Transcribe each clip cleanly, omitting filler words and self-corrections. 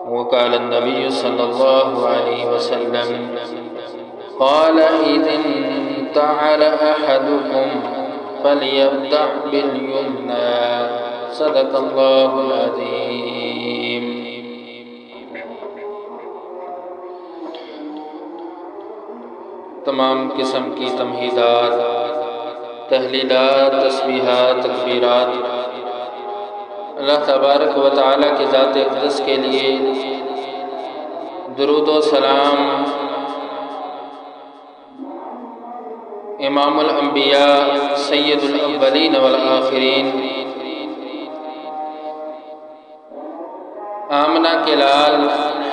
وقال النبي صلى الله عليه وسلم قال إذ انتعل أحدكم فليبدأ باليمنى صدق الله العظيم۔ تمام قسم کی تمہیدات، تحلیلات، تسبیحات، تکبیرات اللہ تبارک و تعالیٰ کی ذات اقدس کے لیے، درود و سلام امام الانبیاء سید الاولین والآخرین آمنہ کے لال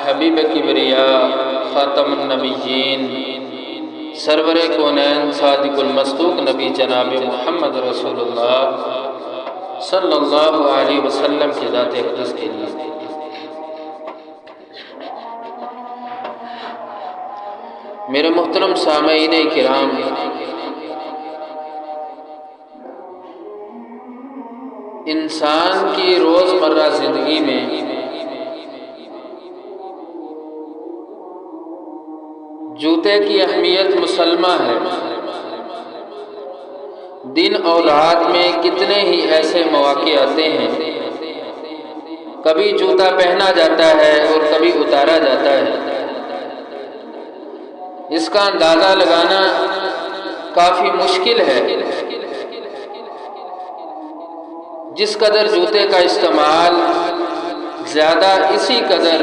حبیب کبریاء خاتم النبیین سرور کونین صادق المصدوق نبی جناب محمد رسول اللہ صلی اللہ علیہ وسلم کی ذات اقدس کے لیے۔ میرے محترم سامعین کرام، انسان کی روزمرہ زندگی میں جوتے کی اہمیت مسلمہ ہے۔ دن اور رات میں کتنے ہی ایسے مواقع آتے ہیں، کبھی جوتا پہنا جاتا ہے اور کبھی اتارا جاتا ہے۔ اس کا اندازہ لگانا کافی مشکل ہے۔ جس قدر جوتے کا استعمال زیادہ، اسی قدر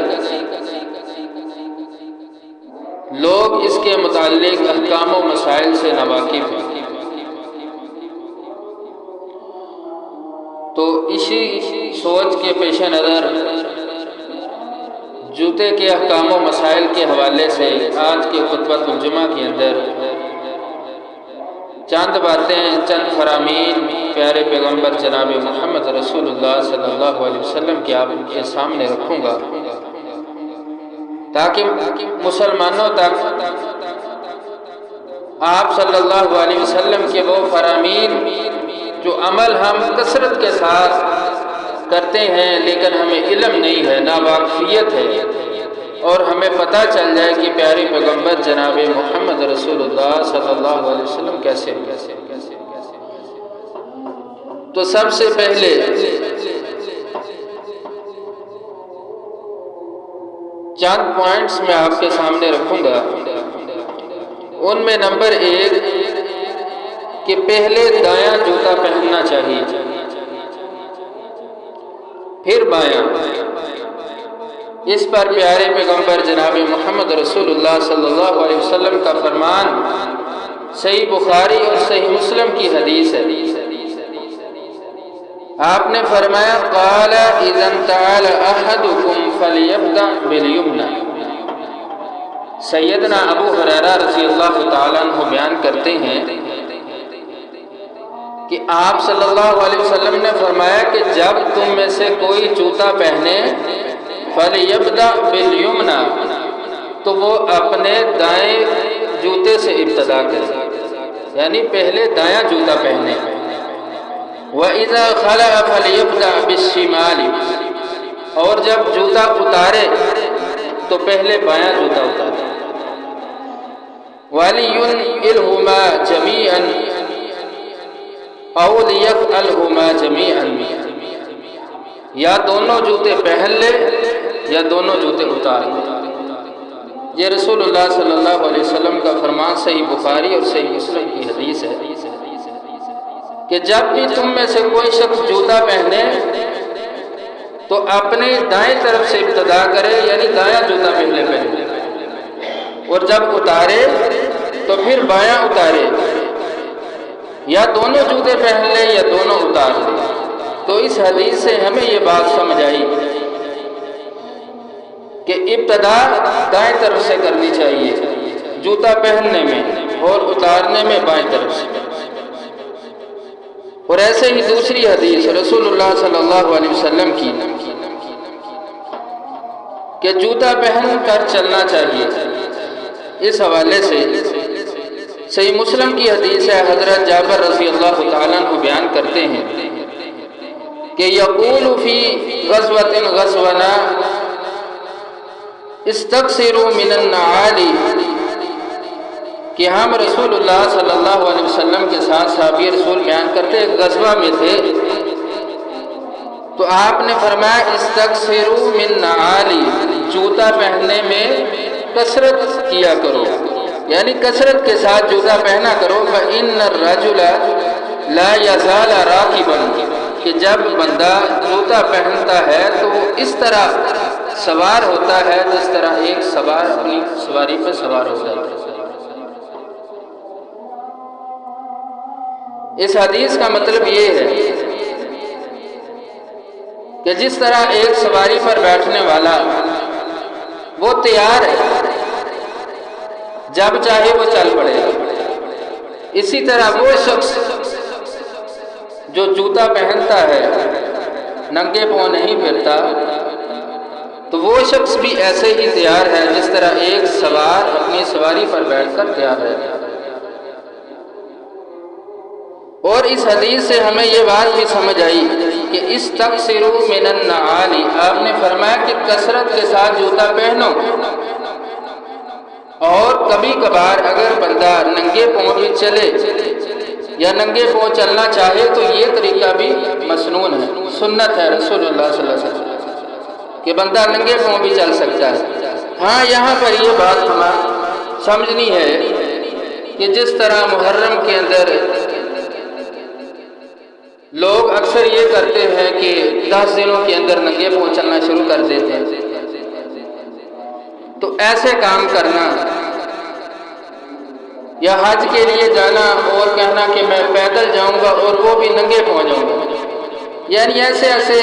لوگ اس کے متعلق احکام و مسائل سے ناواقف ہیں۔ تو اسی سوچ کے پیش نظر جوتے کے احکام و مسائل کے حوالے سے آج کے خطبۃ الجمعہ کے اندر چند باتیں، چند فرامین پیارے پیغمبر جناب محمد رسول اللہ صلی اللہ علیہ وسلم کے آپ کے سامنے رکھوں گا، تاکہ مسلمانوں تک آپ صلی اللہ علیہ وسلم کے وہ فرامین جو عمل ہم کثرت کے ساتھ کرتے ہیں لیکن ہمیں علم نہیں ہے، ناواقفیت ہے، اور ہمیں پتہ چل جائے کہ پیارے پیغمبر جناب محمد رسول اللہ صلی اللہ علیہ وسلم کیسے ہیں۔ تو سب سے پہلے چند پوائنٹس میں آپ کے سامنے رکھوں گا۔ ان میں نمبر 1 کہ پہلے دایاں جوتا پہننا چاہیے، پھر بایاں۔ اس پر پیارے پیغمبر جناب محمد رسول اللہ صلی اللہ علیہ وسلم کا فرمان صحیح بخاری اور صحیح مسلم کی حدیث ہے۔ آپ نے فرمایا قال اذا انتعل احدكم فليبدأ باليمنى۔ سیدنا ابو ہریرہ رضی اللہ تعالیٰ عنہ بیان کرتے ہیں کہ آپ صلی اللہ علیہ وسلم نے فرمایا کہ جب تم میں سے کوئی جوتا پہنے فَلْيَبْدَأْ بِالْيُمْنَى، تو وہ اپنے دائیں جوتے سے ابتدا کرے، یعنی پہلے دایاں جوتا پہنے۔ وَإِذَا خَلَعَ فَلْيَبْدَأْ بِالشِّمَالِ، اور جب جوتا اتارے تو پہلے بایاں جوتا اتارے۔ وَلِيُنْعِلْهُمَا جَمِيعًا أَوْ لِيَفْعَلْهُمَا جَمِيعًا، یا دونوں جوتے پہن لے یا دونوں جوتے اتار لے۔ یہ رسول اللہ صلی اللہ علیہ وسلم کا فرمان صحیح بخاری اور صحیح مسلم کی حدیث ہے کہ جب بھی تم میں سے کوئی شخص جوتا پہنے تو اپنے دائیں طرف سے ابتدا کرے، یعنی دایاں جوتا پہلے پہنے، اور جب اتارے تو پھر بایاں اتارے، یا دونوں جوتے پہن لے یا دونوں اتار لے۔ تو اس حدیث سے ہمیں یہ بات سمجھ آئی کہ ابتدا دائیں طرف سے کرنی چاہیے جوتا پہننے میں، اور اتارنے میں بائیں طرف سے۔ اور ایسے ہی دوسری حدیث رسول اللہ صلی اللہ علیہ وسلم کی کہ جوتا پہن کر چلنا چاہیے، اس حوالے سے صحیح مسلم کی حدیث ہے، حضرت جابر رضی اللہ تعالیٰ عنہ بیان کرتے ہیں کہ یقول فی غزوۃ غزونا استکثروا من النعالی، کہ ہم رسول اللہ صلی اللہ علیہ وسلم کے ساتھ صحابی رسول بیان کرتے ایک غزوہ میں تھے، تو آپ نے فرمایا استکثروا من نعالی، جوتا پہننے میں کثرت کیا کرو، یعنی کثرت کے ساتھ جوتا پہنا کرو۔ فإن الرجل لا يزال راكبا، کہ جب بندہ جوتا پہنتا ہے تو وہ اس طرح سوار ہوتا ہے جس طرح ایک سوار اپنی سواری پہ سوار ہو جاتا ہے۔ اس حدیث کا مطلب یہ ہے کہ جس طرح ایک سواری پر بیٹھنے والا وہ تیار ہے، جب چاہے وہ چل پڑے، اسی طرح وہ شخص جو جوتا پہنتا ہے، ننگے پاؤں نہیں پھرتا، تو وہ شخص بھی ایسے ہی تیار ہے جس طرح ایک سوار اپنی سواری پر بیٹھ کر تیار ہے۔ اور اس حدیث سے ہمیں یہ بات بھی سمجھ آئی کہ استکثروا من النعالی، آپ نے فرمایا کہ کثرت کے ساتھ جوتا پہنو، اور کبھی کبھار اگر بندہ ننگے پاؤں بھی چلے یا ننگے پاؤں چلنا چاہے تو یہ طریقہ بھی مسنون ہے، سنت ہے رسول اللہ صلی اللہ علیہ وسلم کہ بندہ ننگے پاؤں بھی چل سکتا ہے۔ ہاں یہاں پر یہ بات ہمیں سمجھنی ہے کہ جس طرح محرم کے اندر لوگ اکثر یہ کرتے ہیں کہ 10 دنوں کے اندر ننگے پاؤں چلنا شروع کر دیتے ہیں، تو ایسے کام کرنا یا حج کے لیے جانا اور کہنا کہ میں پیدل جاؤں گا اور وہ بھی ننگے پاؤں جاؤں گا، یعنی ایسے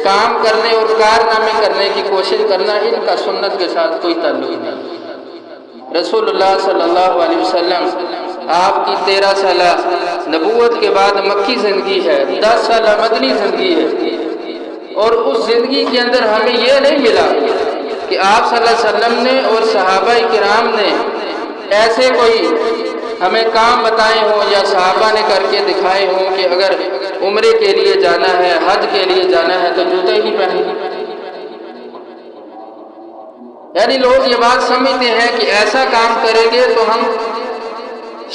کام کرنے اور کارنامے کرنے کی کوشش کرنا، ان کا سنت کے ساتھ کوئی تعلق نہیں۔ رسول اللہ صلی اللہ علیہ وسلم آپ کی 13 سالہ نبوت کے بعد مکی زندگی ہے، 10 سالہ مدنی زندگی ہے، اور اس زندگی کے اندر ہمیں یہ نہیں ملا کہ آپ صلی اللہ علیہ وسلم نے اور صحابہ کرام نے ایسے کوئی ہمیں کام بتائے ہوں یا صحابہ نے کر کے دکھائے ہوں کہ اگر عمرے کے لیے جانا ہے، حج کے لیے جانا ہے تو جوتے ہی نہیں پہنیں۔ یعنی لوگ یہ بات سمجھتے ہیں کہ ایسا کام کریں گے تو ہم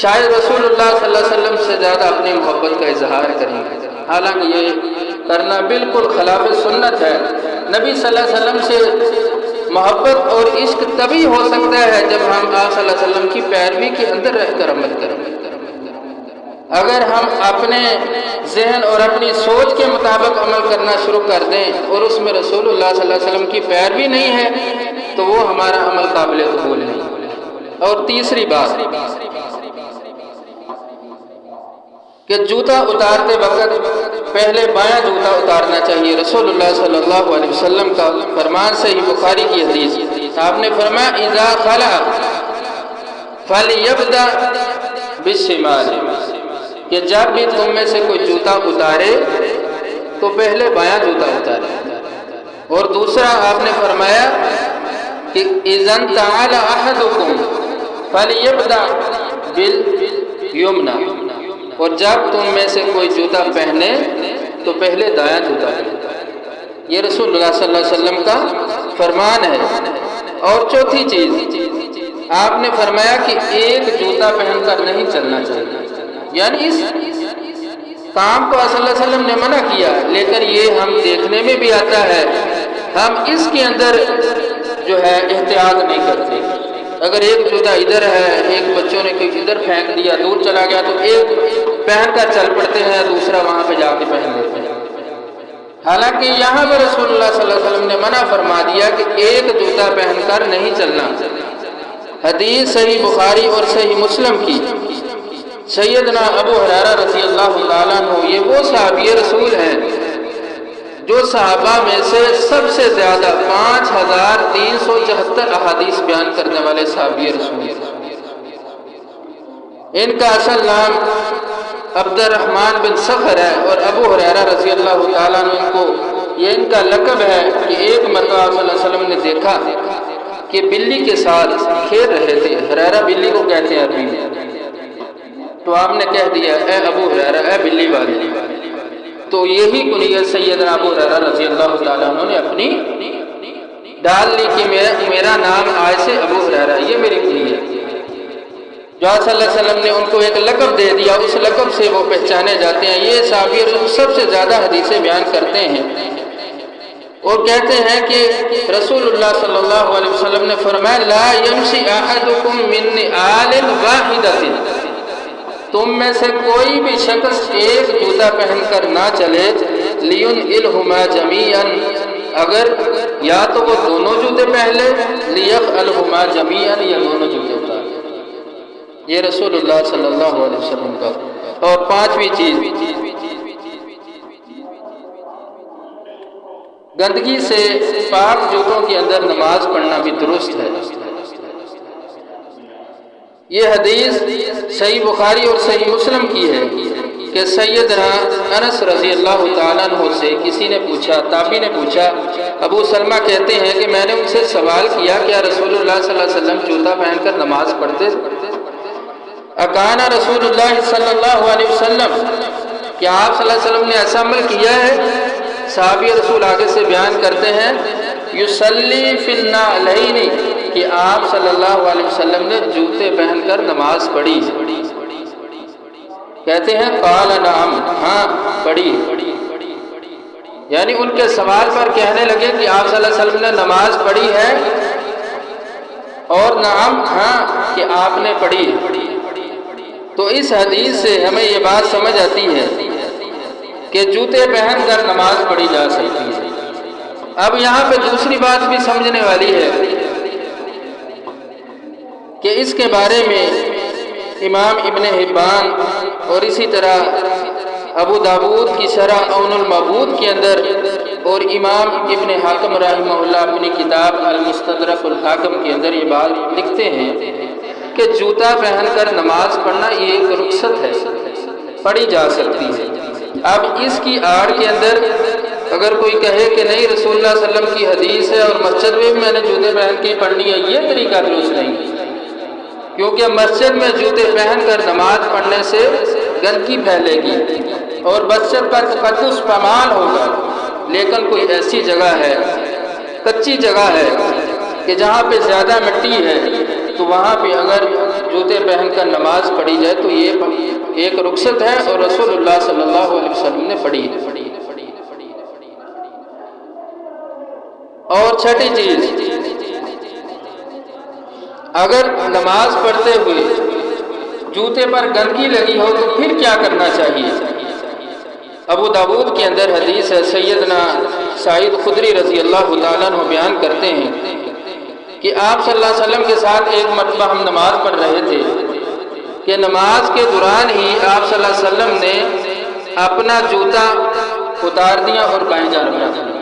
شاید رسول اللہ صلی اللہ علیہ وسلم سے زیادہ اپنی محبت کا اظہار کریں گے، حالانکہ یہ کرنا بالکل خلاف سنت ہے۔ نبی صلی اللہ علیہ وسلم سے محبت اور عشق تبھی ہو سکتا ہے جب ہم آپ صلی اللہ علیہ وسلم کی پیروی کے اندر رہ کر عمل کریں۔ اگر ہم اپنے ذہن اور اپنی سوچ کے مطابق عمل کرنا شروع کر دیں اور اس میں رسول اللہ صلی اللہ علیہ وسلم کی پیروی نہیں ہے تو وہ ہمارا عمل قابل قبول نہیں۔ اور تیسری بات کہ جوتا اتارتے وقت پہلے بایاں جوتا اتارنا چاہیے۔ رسول اللہ صلی اللہ علیہ وسلم کا فرمان صحیح بخاری کی حدیث، آپ نے فرمایا اذا خلع فلیبدأ بالشمال، کہ جب بھی تم میں سے کوئی جوتا اتارے تو پہلے بایاں جوتا اتارے۔ اور دوسرا آپ نے فرمایا کہ اذا انتعل احدکم فلیبدأ بالیمنی، اور جب تم میں سے کوئی جوتا پہنے تو پہلے دایاں جوتا پہنے۔ یہ رسول اللہ صلی اللہ علیہ وسلم کا فرمان ہے۔ اور چوتھی چیز آپ نے فرمایا کہ ایک جوتا پہن کر نہیں چلنا چاہیے، یعنی اس کام کو صلی اللہ علیہ وسلم نے منع کیا، لیکن یہ ہم دیکھنے میں بھی آتا ہے، ہم اس کے اندر جو ہے احتیاط نہیں کرتے۔ اگر ایک جوتا ادھر ہے، ایک بچوں نے کوئی ادھر پھینک دیا، دور چلا گیا تو ایک پہن کر چل پڑتے ہیں، دوسرا وہاں پہ جا کے پہن لیتے ہیں۔ حالانکہ یہاں پر رسول اللہ صلی اللہ علیہ وسلم نے منع فرما دیا کہ ایک جوتا پہن کر نہیں چلنا۔ حدیث صحیح بخاری اور صحیح مسلم کی، سیدنا ابو ہریرہ رضی اللہ تعالیٰ عنہ، یہ وہ صحابی رسول ہیں جو صحابہ میں سے سب سے زیادہ 5374 احادیث بیان کرنے والے صحابی رسول ہیں۔ ان کا اصل نام عبد الرحمن بن صخر ہے، اور ابو ہریرہ رضی اللہ تعالیٰ عنہ ان کو یہ ان کا لقب ہے کہ ایک مرتبہ صلی اللہ علیہ وسلم نے دیکھا کہ بلی کے ساتھ کھیل رہے تھے، ہریرہ بلی کو کہتے ہیں عربی میں، تو آپ نے کہہ دیا اے ابو ہریرہ، اے بلی والے، تو یہی کنیت سیدنا ابو ہریرہ رضی اللہ تعالیٰ عنہ نے اپنی ڈال لی کہ میرا نام آج سے ابو ہریرہ، یہ میری کنی ہے۔ جو صلی اللہ علیہ وسلم نے ان کو ایک لقب دے دیا، اس لقب سے وہ پہچانے جاتے ہیں۔ یہ صحابی سب سے زیادہ حدیثیں بیان کرتے ہیں اور کہتے ہیں کہ رسول اللہ صلی اللہ علیہ وسلم نے فرمایا لا یمشی احدکم من نعال واحدۃ، تم میں سے کوئی بھی شخص ایک جوتا پہن کر نہ چلے، لینعلہما جمیعا، اگر یا تو وہ دونوں جوتے پہن لے، لیخلہما جمیعا، یا دونوں جوتے اتار لے۔ یہ رسول اللہ صلی اللہ علیہ وسلم کا۔ اور پانچویں چیز، گندگی سے پاک جوتوں کے اندر نماز پڑھنا بھی درست ہے۔ یہ حدیث صحیح بخاری اور صحیح مسلم کی ہے کہ سیدنا انس رضی اللہ تعالیٰ عنہ سے کسی نے پوچھا، تابعی نے پوچھا، ابو سلمہ کہتے ہیں کہ میں نے ان سے سوال کیا کیا رسول اللہ صلی اللہ علیہ وسلم جوتا پہن کر نماز پڑھتے؟ اکان رسول اللہ صلی اللہ علیہ وسلم، کیا آپ صلی اللہ علیہ وسلم نے ایسا عمل کیا ہے؟ صحابی رسول آگے سے بیان کرتے ہیں یصلی فی النعلین، کہ آپ صلی اللہ علیہ وسلم نے جوتے پہن کر نماز پڑھی۔ کہتے ہیں قال نعم، ہاں پڑھی۔ یعنی ان کے سوال پر کہنے لگے کہ آپ صلی اللہ علیہ وسلم نے نماز پڑھی ہے، اور نعم، ہاں کہ آپ نے پڑھی۔ تو اس حدیث سے ہمیں یہ بات سمجھ آتی ہے کہ جوتے پہن کر نماز پڑھی جا سکتی ہے۔ اب یہاں پہ دوسری بات بھی سمجھنے والی ہے کہ اس کے بارے میں امام ابن حبان اور اسی طرح ابو داود کی شرح عون المعبود کے اندر اور امام ابن حاکم رحمہ اللہ اپنی کتاب المستدرک الحاکم کے اندر یہ بات لکھتے ہیں کہ جوتا پہن کر نماز پڑھنا یہ ایک رخصت ہے، پڑھی جا سکتی ہے۔ اب اس کی آڑ کے اندر اگر کوئی کہے کہ نہیں رسول اللہ صلی اللہ علیہ وسلم کی حدیث ہے اور مسجد میں بھی میں نے جوتے پہن کے پڑھنی ہے، یہ طریقہ درست نہیں، کیونکہ مسجد میں جوتے پہن کر نماز پڑھنے سے گندگی پھیلے گی اور مسجد کا تقدس پامال ہوگا۔ لیکن کوئی ایسی جگہ ہے، کچی جگہ ہے کہ جہاں پہ زیادہ مٹی ہے، تو وہاں پہ اگر جوتے پہن کر نماز پڑھی جائے تو یہ ایک رخصت ہے اور رسول اللہ صلی اللہ علیہ وسلم نے پڑھی ہے۔ اور چھٹی چیز، اگر نماز پڑھتے ہوئے جوتے پر گندگی لگی ہو تو پھر کیا کرنا چاہیے؟ ابو داود کے اندر حدیث ہے، سیدنا سعید خدری رضی اللہ تعالیٰ عنہ بیان کرتے ہیں کہ آپ صلی اللہ علیہ وسلم کے ساتھ ایک مرتبہ ہم نماز پڑھ رہے تھے کہ نماز کے دوران ہی آپ صلی اللہ علیہ وسلم نے اپنا جوتا اتار دیا اور بائیں جانب رکھ دیا۔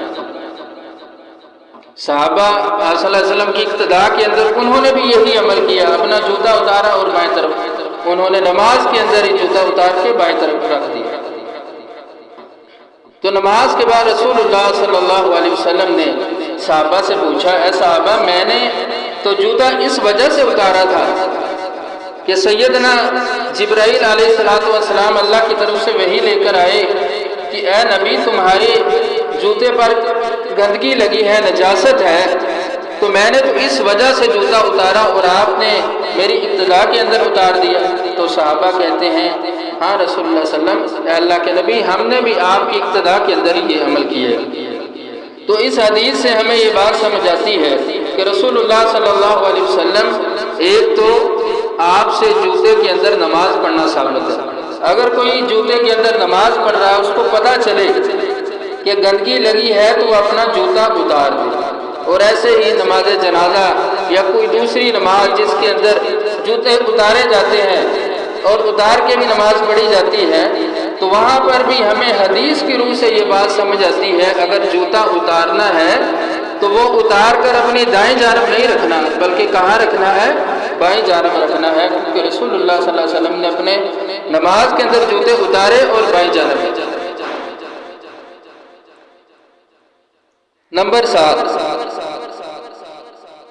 صحابہ آپ صلی اللہ علیہ وسلم کی اقتداء کے اندر انہوں نے بھی یہی عمل کیا، اپنا جوتا اتارا اور بائیں طرف، انہوں نے نماز کے اندر ہی جوتا اتار کے بائیں طرف رکھ دیا۔ تو نماز کے بعد رسول اللہ صلی اللہ علیہ وسلم نے صحابہ سے پوچھا، اے صحابہ میں نے تو جوتا اس وجہ سے اتارا تھا کہ سیدنا جبرائیل علیہ السلام اللہ کی طرف سے وحی لے کر آئے کہ اے نبی تمہارے جوتے پر گندگی لگی ہے، نجاست ہے، تو میں نے تو اس وجہ سے جوتا اتارا اور آپ نے میری ابتدا کے اندر اتار دیا۔ تو صحابہ کہتے ہیں ہاں رسول اللہ صلی اللہ علیہ وسلم، اے اللہ کے نبی ہم نے بھی آپ کی ابتدا کے اندر ہی یہ عمل کیا ہے۔ تو اس حدیث سے ہمیں یہ بات سمجھ آتی ہے کہ رسول اللہ صلی اللہ علیہ وسلم ایک تو آپ سے جوتے کے اندر نماز پڑھنا ثابت ہے۔ اگر کوئی جوتے کے اندر نماز پڑھ رہا ہے، اس کو پتہ چلے کہ گندگی لگی ہے تو وہ اپنا جوتا اتار دے۔ اور ایسے ہی نماز جنازہ یا کوئی دوسری نماز جس کے اندر جوتے اتارے جاتے ہیں اور اتار کے بھی نماز پڑھی جاتی ہے، تو وہاں پر بھی ہمیں حدیث کی روح سے یہ بات سمجھ آتی ہے اگر جوتا اتارنا ہے تو وہ اتار کر اپنی دائیں جانب نہیں رکھنا، بلکہ کہاں رکھنا ہے؟ بائیں جانب رکھنا ہے، کیونکہ رسول اللہ صلی اللہ علیہ وسلم نے اپنے نماز کے اندر جوتے اتارے اور بائیں جانب رکھے۔ نمبر 7،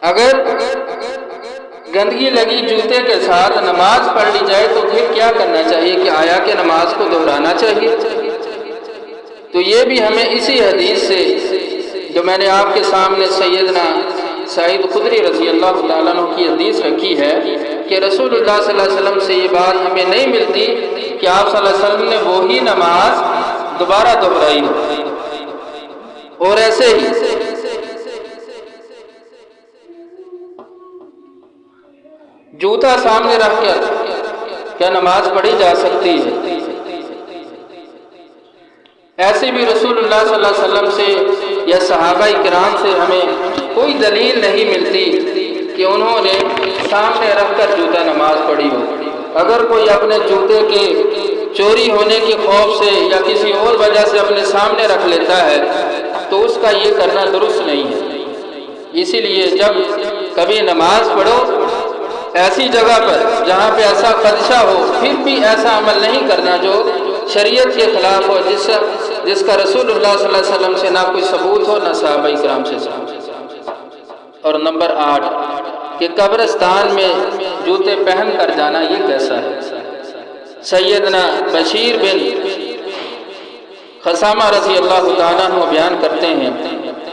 اگر گندگی لگی جوتے کے ساتھ نماز پڑھ لی جائے تو پھر کیا کرنا چاہیے؟ کہ آیا کہ نماز کو دہرانا چاہیے؟ تو یہ بھی ہمیں اسی حدیث سے جو میں نے آپ کے سامنے سیدنا سعید خدری رضی اللہ تعالیٰ عنہ کی حدیث رکھی ہے کہ رسول اللہ صلی اللہ علیہ وسلم سے یہ بات ہمیں نہیں ملتی کہ آپ صلی اللہ علیہ وسلم نے وہی نماز دوبارہ دہرائی ہو۔ اور ایسے ہی جوتا سامنے رکھ کر کیا نماز پڑھی جا سکتی ہے؟ ایسے بھی رسول اللہ صلی اللہ علیہ وسلم سے یا صحابہ کرام سے ہمیں کوئی دلیل نہیں ملتی کہ انہوں نے سامنے رکھ کر جوتا نماز پڑھی ہو۔ اگر کوئی اپنے جوتے کے چوری ہونے کے خوف سے یا کسی اور وجہ سے اپنے سامنے رکھ لیتا ہے تو اس کا یہ کرنا درست نہیں ہے۔ اسی لیے جب کبھی نماز پڑھو ایسی جگہ پر جہاں پہ ایسا خدشہ ہو، پھر بھی ایسا عمل نہیں کرنا جو شریعت کے خلاف ہو، جس کا رسول اللہ صلی اللہ علیہ وسلم سے نہ کوئی ثبوت ہو نہ صحابہ کرام سے ثبوت۔ اور نمبر 8 کہ قبرستان میں جوتے پہن کر جانا یہ کیسا ہے؟ سیدنا بشیر بن خثامہ رضی اللہ تعالیٰ عنہ بیان کرتے ہیں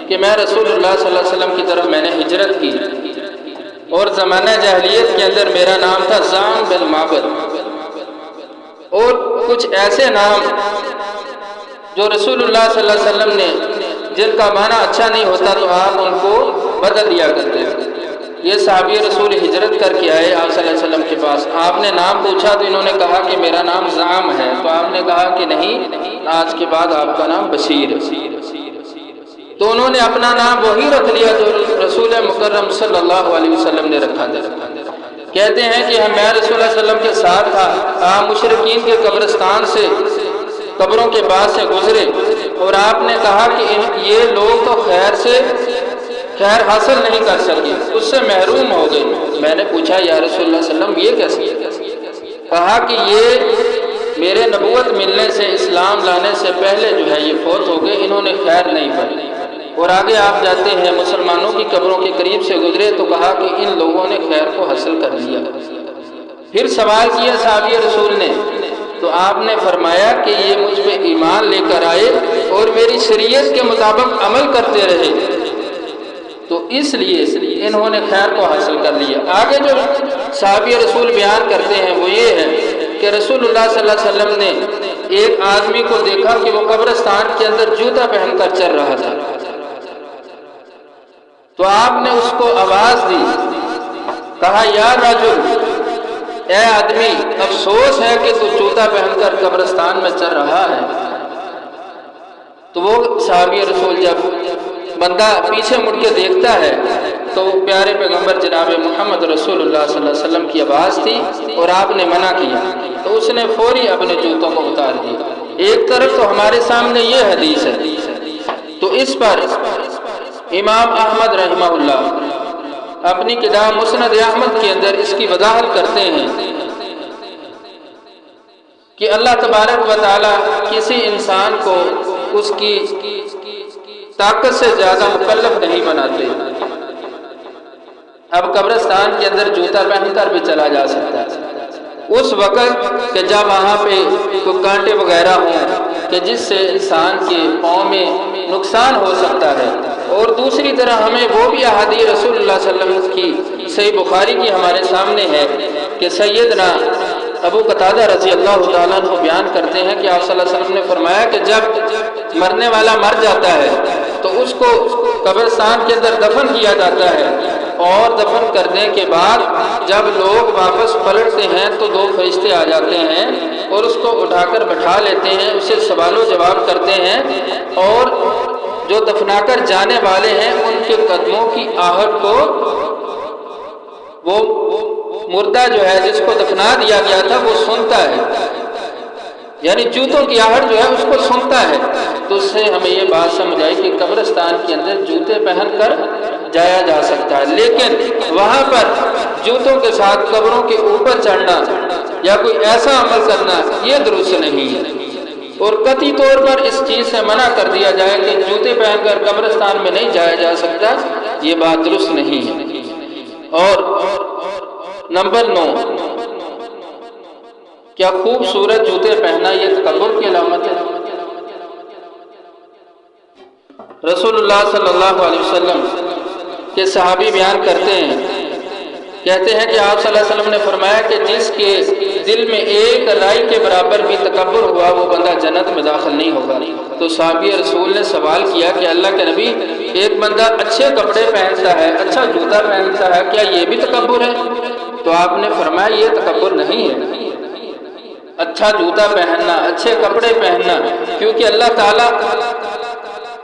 کہ میں رسول اللہ صلی اللہ علیہ وسلم کی طرف میں نے ہجرت کی اور زمانہ جاہلیت کے اندر میرا نام تھا زام بن معبد، اور کچھ ایسے نام جو رسول اللہ صلی اللہ علیہ وسلم نے جن کا معنی اچھا نہیں ہوتا تو آپ ان کو بدل دیا کرتے ہیں۔ یہ صحابی رسول ہجرت کر کے آئے آپ صلی اللہ علیہ وسلم کے پاس، آپ نے نام پوچھا تو انہوں نے کہا کہ میرا نام زام ہے، تو آپ نے کہا کہ نہیں، آج کے بعد آپ کا نام بشیر ہے۔ تو انہوں نے اپنا نام وہی رکھ لیا جو رسول مکرم صلی اللہ علیہ وسلم نے رکھا تھا۔ کہتے ہیں کہ میں رسول اللہ صلی اللہ علیہ وسلم کے ساتھ تھا، آپ مشرکین کے قبرستان سے قبروں کے پاس سے گزرے اور آپ نے کہا کہ یہ لوگ تو خیر حاصل نہیں کر سکے، اس سے محروم ہو گئے۔ میں نے پوچھا یا رسول اللہ صلی اللہ علیہ وسلم یہ کیسے؟ کہا کہ یہ میرے نبوت ملنے سے، اسلام لانے سے پہلے جو ہے یہ فوت ہو گئے، انہوں نے خیر نہیں پائی۔ اور آگے آپ جاتے ہیں مسلمانوں کی قبروں کے قریب سے گزرے تو کہا کہ ان لوگوں نے خیر کو حاصل کر لیا۔ پھر سوال کیا صحابی رسول نے تو آپ نے فرمایا کہ یہ مجھ پہ ایمان لے کر آئے اور میری شریعت کے مطابق عمل کرتے رہے، تو اس لیے انہوں نے خیر کو حاصل کر لیا۔ آگے جو صحابی رسول بیان کرتے ہیں وہ یہ ہے کہ رسول اللہ صلی اللہ علیہ وسلم نے ایک آدمی کو دیکھا کہ وہ قبرستان کے اندر جوتا پہن کر چل رہا تھا، تو آپ نے اس کو آواز دی، کہا یا رجل، اے آدمی، افسوس ہے کہ تو جوتا پہن کر قبرستان میں چل رہا ہے۔ تو وہ صحابی رسول جب بندہ پیچھے مڑ کے دیکھتا ہے تو پیارے پیغمبر جناب محمد رسول اللہ صلی اللہ علیہ وسلم کی آواز تھی اور آپ نے منع کیا، تو اس نے فوری اپنے جوتوں کو اتار دیا۔ ایک طرف تو ہمارے سامنے یہ حدیث ہے، تو اس پر امام احمد رحمہ اللہ اپنی کتاب مسند احمد کے اندر اس کی وضاحت کرتے ہیں کہ اللہ تبارک و تعالی کسی انسان کو اس کی طاقت سے زیادہ مکلف نہیں بناتے۔ اب قبرستان کے اندر جوتا پہن کر بھی چلا جا سکتا ہے اس وقت کہ جب وہاں پہ کوئی کانٹے وغیرہ ہوں کہ جس سے انسان کے پاؤں میں نقصان ہو سکتا ہے۔ اور دوسری طرح ہمیں وہ بھی احادیث رسول اللہ صلی اللہ علیہ وسلم کی صحیح بخاری کی ہمارے سامنے ہے کہ سیدنا ابو قتادہ رضی اللہ تعالیٰ عنہ بیان کرتے ہیں کہ آپ صلی اللہ علیہ وسلم نے فرمایا کہ جب مرنے والا مر جاتا ہے تو اس کو قبرستان کے اندر دفن کیا جاتا ہے، اور دفن کرنے کے بعد جب لوگ واپس پلٹتے ہیں تو دو فرشتے آ جاتے ہیں اور اس کو اٹھا کر بٹھا لیتے ہیں، اسے سوال و جواب کرتے ہیں، اور جو دفنا کر جانے والے ہیں ان کے قدموں کی آہٹ کو وہ مردہ جو ہے جس کو دفنا دیا گیا تھا وہ سنتا ہے، یعنی جوتوں کی آہٹ جو ہے اس کو سنتا ہے۔ تو اس سے ہمیں یہ بات سمجھ آئی کہ قبرستان کے اندر جوتے پہن کر جایا جا سکتا ہے، لیکن وہاں پر جوتوں کے ساتھ قبروں کے اوپر چڑھنا یا کوئی ایسا عمل کرنا یہ درست نہیں ہے، اور قطعی طور پر اس چیز سے منع کر دیا جائے کہ جوتے پہن کر قبرستان میں نہیں جایا جا سکتا، یہ بات درست نہیں ہے۔ اور نمبر 9، کیا خوبصورت جوتے پہننا یہ تکبر کی علامت ہے؟ رسول اللہ صلی اللہ علیہ وسلم کے صحابی بیان کرتے ہیں، کہتے ہیں کہ آپ صلی اللہ علیہ وسلم نے فرمایا کہ جس کے دل میں ایک رائی کے برابر بھی تکبر ہوا وہ بندہ جنت میں داخل نہیں ہوگا۔ تو صحابی رسول نے سوال کیا کہ اللہ کے نبی، ایک بندہ اچھے کپڑے پہنتا ہے، اچھا جوتا پہنتا ہے، کیا یہ بھی تکبر ہے؟ تو آپ نے فرمایا یہ تکبر نہیں ہے، اچھا جوتا پہننا، اچھے کپڑے پہننا، کیونکہ اللہ تعالیٰ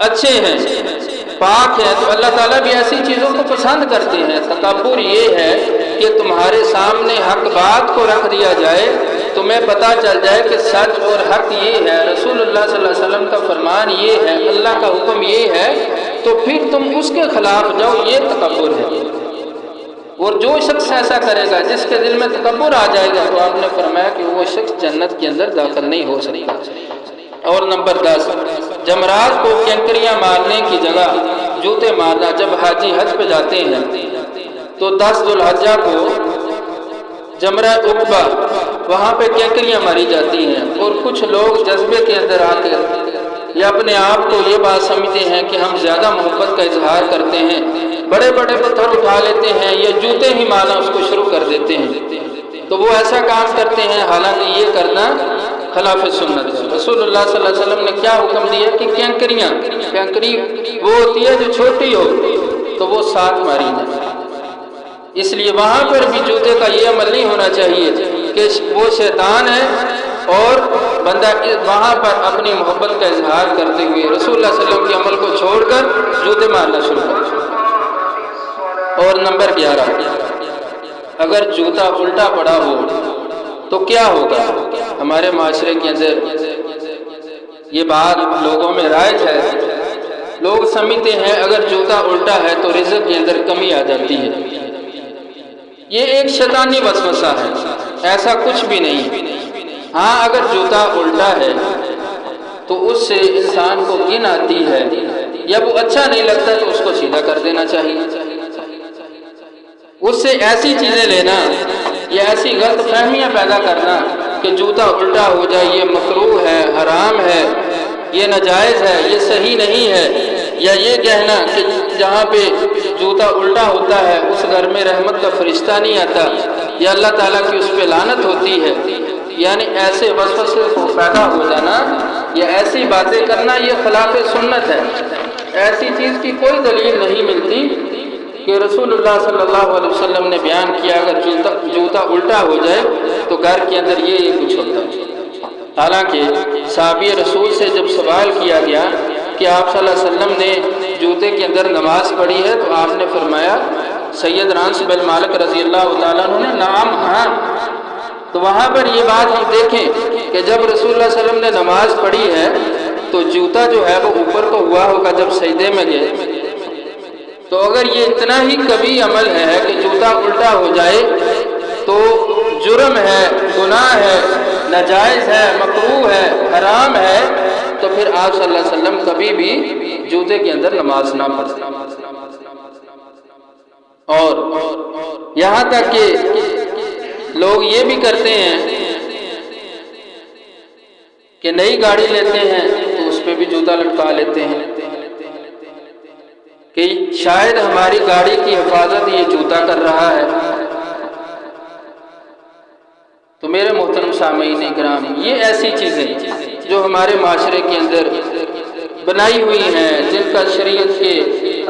اچھے ہیں، پاک ہے، تو اللہ تعالیٰ بھی ایسی چیزوں کو پسند کرتے ہیں۔ تکبر یہ ہے کہ تمہارے سامنے حق بات کو رکھ دیا جائے، تمہیں پتہ چل جائے کہ سچ اور حق یہ ہے، رسول اللہ صلی اللہ علیہ وسلم کا فرمان یہ ہے، اللہ کا حکم یہ ہے، تو پھر تم اس کے خلاف جاؤ، یہ تکبر ہے۔ اور جو شخص ایسا کرے گا جس کے دل میں تکبر آ جائے گا، تو آپ نے فرمایا کہ وہ شخص جنت کے اندر داخل نہیں ہو سکتا۔ اور نمبر 10، جمرات کو کینکریاں مارنے کی جگہ جوتے مارنا۔ جب حاجی حج پہ جاتے ہیں تو 10 ذو الحجہ کو جمرہ عقبہ وہاں پہ کینکریاں ماری جاتی ہیں، اور کچھ لوگ جذبے کے اندر آ کر یا اپنے آپ کو یہ بات سمجھتے ہیں کہ ہم زیادہ محبت کا اظہار کرتے ہیں، بڑے بڑے پتھر اٹھا لیتے ہیں یا جوتے ہی مارنا اس کو شروع کر دیتے ہیں، تو وہ ایسا کام کرتے ہیں، حالانکہ یہ کرنا خلاف سنت ہے۔ رسول اللہ صلی اللہ علیہ وسلم نے کیا حکم دیا کہ کینکری وہ ہوتی ہے جو چھوٹی ہو تو وہ 7 ماری جائے۔ اس لیے وہاں پر بھی جوتے کا یہ عمل نہیں ہونا چاہیے کہ وہ شیطان ہے اور بندہ وہاں پر اپنی محبت کا اظہار کرتے ہوئے رسول اللہ صلی اللہ علیہ وسلم کے عمل کو چھوڑ کر جوتے مارنا شروع کر۔ اور نمبر 11، اگر جوتا الٹا پڑا ہو تو کیا ہوگا؟ ہمارے معاشرے کے اندر یہ بات لوگوں میں رائج ہے، لوگ سمجھتے ہیں اگر جوتا الٹا ہے تو رزق کے اندر کمی آ جاتی ہے۔ یہ ایک شیطانی وسوسہ ہے، ایسا کچھ بھی نہیں۔ ہاں، اگر جوتا الٹا ہے تو اس سے انسان کو گن آتی ہے یا وہ اچھا نہیں لگتا تو اس کو سیدھا کر دینا چاہیے۔ اس سے ایسی چیزیں لینا یا ایسی غلط فہمیاں پیدا کرنا کہ جوتا الٹا ہو جائے، یہ مکروہ ہے، حرام ہے، یہ ناجائز ہے، یہ صحیح نہیں ہے، یا یہ کہنا کہ جہاں پہ جوتا الٹا ہوتا ہے اس گھر میں رحمت کا فرشتہ نہیں آتا، یا اللہ تعالیٰ کی اس پہ لعنت ہوتی ہے، یعنی ایسے وسوسے کو پیدا ہو جانا یا ایسی باتیں کرنا یہ خلاف سنت ہے۔ ایسی چیز کی کوئی دلیل نہیں ملتی کہ رسول اللہ صلی اللہ علیہ وسلم نے بیان کیا اگر جوتا الٹا ہو جائے تو گھر کے اندر یہ کچھ ہوتا ہے۔ حالانکہ صحابی رسول سے جب سوال کیا گیا کہ آپ صلی اللہ علیہ وسلم نے جوتے کے اندر نماز پڑھی ہے تو آپ نے فرمایا، سیدنا انس بن مالک رضی اللہ تعالیٰ عنہ نے نعم، ہاں۔ تو وہاں پر یہ بات ہم دیکھیں کہ جب رسول اللہ صلی اللہ علیہ وسلم نے نماز پڑھی ہے تو جوتا جو ہے وہ اوپر کو ہوا ہوگا جب سجدے میں گئے، تو اگر یہ اتنا ہی کبھی عمل ہے کہ جوتا الٹا ہو جائے تو جرم ہے، گناہ ہے، ناجائز ہے، مکروہ ہے، حرام ہے، تو پھر آپ صلی اللہ علیہ وسلم کبھی بھی جوتے کے اندر نماز نہ پڑھیں۔ اور یہاں تک کہ لوگ یہ بھی کرتے ہیں کہ نئی گاڑی لیتے ہیں تو اس پہ بھی جوتا لٹکا لیتے ہیں کہ شاید ہماری گاڑی کی حفاظت یہ جوتا کر رہا ہے۔ تو میرے محترم سامعین کرام، یہ ایسی چیزیں جو ہمارے معاشرے کے اندر بنائی ہوئی ہیں جن کا شریعت کے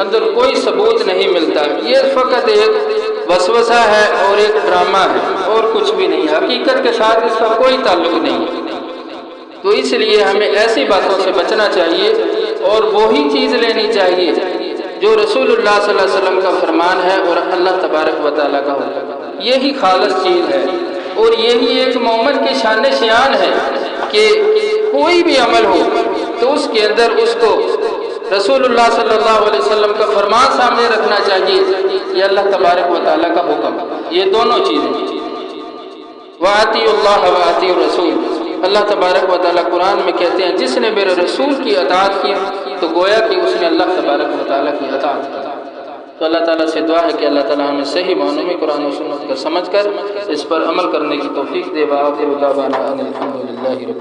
اندر کوئی ثبوت نہیں ملتا، یہ فقط ایک وسوسہ ہے اور ایک ڈرامہ ہے اور کچھ بھی نہیں، حقیقت کے ساتھ اس کا کوئی تعلق نہیں۔ تو اس لیے ہمیں ایسی باتوں سے بچنا چاہیے اور وہی چیز لینی چاہیے جو رسول اللہ صلی اللہ علیہ وسلم کا فرمان ہے اور اللہ تبارک و تعالیٰ کا حکم، یہی خالص چیز ہے اور یہی ایک مومن کی شان شیان ہے کہ کوئی بھی عمل ہو تو اس کے اندر اس کو رسول اللہ صلی اللہ علیہ وسلم کا فرمان سامنے رکھنا چاہیے، یہ اللہ تبارک و تعالیٰ کا حکم، یہ دونوں چیزیں۔ وَأَطِيعُوا اللَّهَ وَأَطِيعُوا الرَّسُولَ، اللہ تبارک و تعالیٰ قرآن میں کہتے ہیں جس نے میرے رسول کی اطاعت کی تو گویا کہ اس نے اللہ تبارک و تعالیٰ کی اطاعت کی۔ تو اللہ تعالیٰ سے دعا ہے کہ اللہ تعالیٰ ہمیں صحیح معنوں میں قرآن و سنت کا سمجھ کر اس پر عمل کرنے کی توفیق دے۔ وآخر دعوانا ان الحمد للہ رب